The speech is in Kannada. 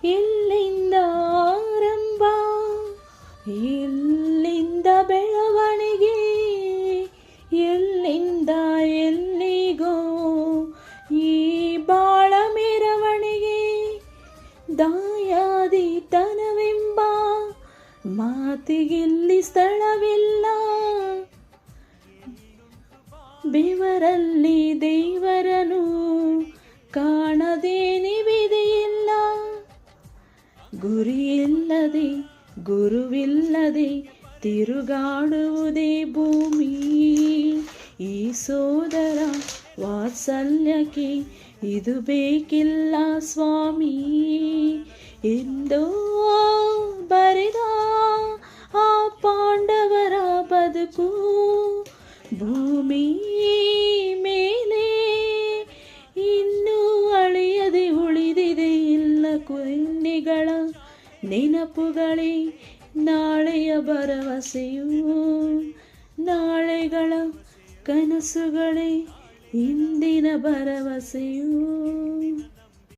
ಎಲ್ಲಿಂದ ಆರಂಭ, ಎಲ್ಲಿಂದ ಬೆಳವಣಿಗೆ, ಎಲ್ಲಿಂದ ಎಲ್ಲಿಗೋ ಈ ಬಾಳ ಮೆರವಣಿಗೆ. ದಾಯಾದಿತನವೆಂಬ ಮಾತಿಗಿಲ್ಲಿ ಸ್ಥಳವಿಲ್ಲ, ಬೆವರಲ್ಲಿ ದೇವರನು ಕಾಣದೆ ನಿವಿದೆಯಿಲ್ಲ. ಗುರಿಯಿಲ್ಲದೆ ಗುರುವಿಲ್ಲದೆ ತಿರುಗಾಡುವುದೇ ಭೂಮಿ. ಈ ಸೋದರ ವಾತ್ಸಲ್ಯಕ್ಕೆ ಇದು ಬೇಕಿಲ್ಲ ಸ್ವಾಮಿ ಎಂದೋ ಬರೆದ ಆ ಪಾಂಡವರ ಬದುಕು. ಭೂಮಿ ಮೇಲೆ ಇನ್ನೂ ಅಳಿಯದೆ ಉಳಿದಿದೆ ಇಲ್ಲ ಕೊನ್ನೆಗಳ ನೆನಪುಗಳೇ ನಾಳೆಯ ಭರವಸೆಯು. ನಾಳೆಗಳ ಕನಸುಗಳೇ ಇಂದಿನ ಭರವಸೆಯು.